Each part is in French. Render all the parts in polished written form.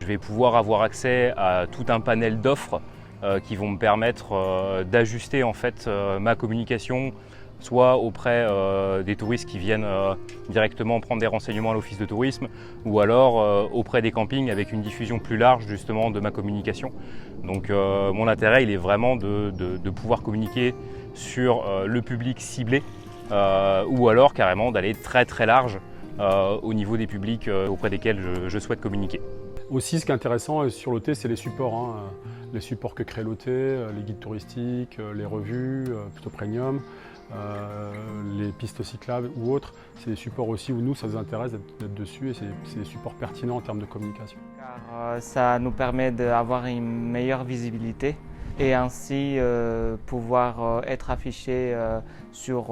vais pouvoir avoir accès à tout un panel d'offres qui vont me permettre d'ajuster en fait ma communication, soit auprès des touristes qui viennent directement prendre des renseignements à l'office de tourisme, ou alors auprès des campings avec une diffusion plus large justement de ma communication. Donc mon intérêt il est vraiment de pouvoir communiquer sur le public ciblé, ou alors carrément d'aller très très large au niveau des publics auprès desquels je souhaite communiquer. Aussi, ce qui est intéressant sur l'OT, c'est les supports. Les supports que crée l'OT, les guides touristiques, les revues, plutôt premium, les pistes cyclables ou autres. C'est des supports aussi où nous, ça nous intéresse d'être dessus et c'est des supports pertinents en termes de communication. Car ça nous permet d'avoir une meilleure visibilité et ainsi pouvoir être affiché sur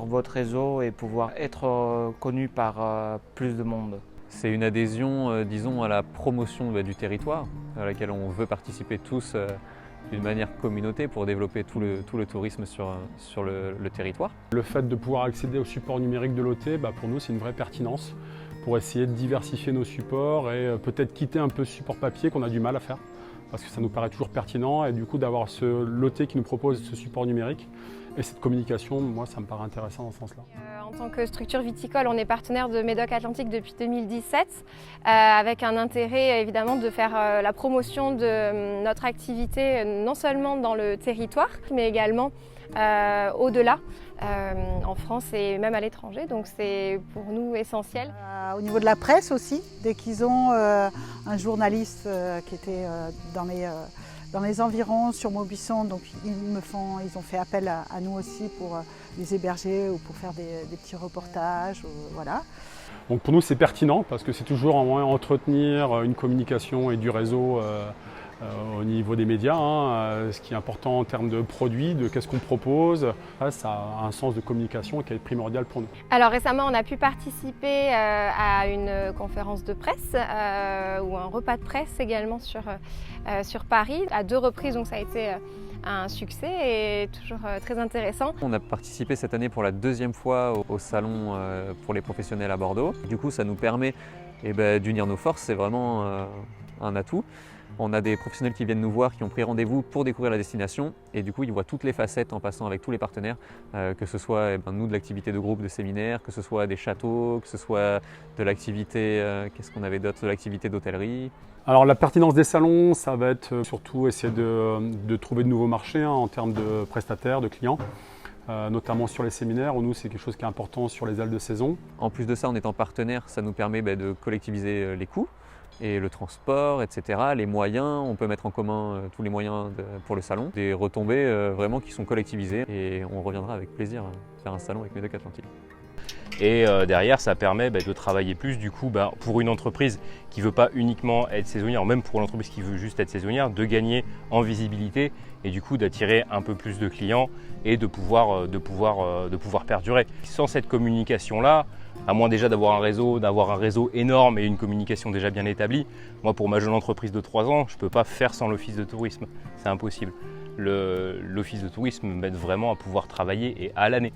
votre réseau et pouvoir être connu par plus de monde. C'est une adhésion, disons, à la promotion du territoire, à laquelle on veut participer tous d'une manière communauté pour développer tout le tourisme sur le territoire. Le fait de pouvoir accéder au support numérique de l'OT, pour nous, c'est une vraie pertinence pour essayer de diversifier nos supports et peut-être quitter un peu ce support papier qu'on a du mal à faire, parce que ça nous paraît toujours pertinent et du coup d'avoir l'OT qui nous propose ce support numérique et cette communication, moi ça me paraît intéressant dans ce sens-là. En tant que structure viticole, on est partenaire de Médoc Atlantique depuis 2017 avec un intérêt évidemment de faire la promotion de notre activité non seulement dans le territoire mais également au-delà, en France et même à l'étranger, donc c'est pour nous essentiel. Au niveau de la presse aussi, dès qu'ils ont un journaliste qui était dans les environs sur Maubuisson, donc ils ont fait appel à nous aussi pour les héberger ou pour faire des petits reportages, voilà. Donc pour nous c'est pertinent parce que c'est toujours un moyen d'entretenir une communication et du réseau au niveau des médias, ce qui est important en termes de produits, de qu'est-ce qu'on propose. Ça a un sens de communication qui est primordial pour nous. Alors récemment, on a pu participer à une conférence de presse ou un repas de presse également sur Paris à 2 reprises, donc ça a été un succès et toujours très intéressant. On a participé cette année pour la 2e fois au salon pour les professionnels à Bordeaux. Du coup, ça nous permet d'unir nos forces, c'est vraiment un atout. On a des professionnels qui viennent nous voir, qui ont pris rendez-vous pour découvrir la destination et du coup ils voient toutes les facettes en passant avec tous les partenaires, que ce soit nous de l'activité de groupe, de séminaire, que ce soit des châteaux, que ce soit de l'activité, qu'est-ce qu'on avait d'autre, de l'activité d'hôtellerie. Alors la pertinence des salons, ça va être surtout essayer de trouver de nouveaux marchés en termes de prestataires, de clients. Notamment sur les séminaires où nous c'est quelque chose qui est important sur les halles de saison. En plus de ça, en étant partenaire, ça nous permet de collectiviser les coûts et le transport, etc. Les moyens, on peut mettre en commun tous les moyens pour le salon. Des retombées vraiment qui sont collectivisées et on reviendra avec plaisir faire un salon avec Médoc Atlantique. Et derrière, ça permet de travailler plus du coup pour une entreprise qui ne veut pas uniquement être saisonnière, même pour l'entreprise qui veut juste être saisonnière, de gagner en visibilité et du coup d'attirer un peu plus de clients et de pouvoir perdurer. Sans cette communication-là, à moins déjà d'avoir un réseau énorme et une communication déjà bien établie, moi pour ma jeune entreprise de 3 ans, je ne peux pas faire sans l'office de tourisme, c'est impossible. L'office de tourisme m'aide vraiment à pouvoir travailler et à l'année.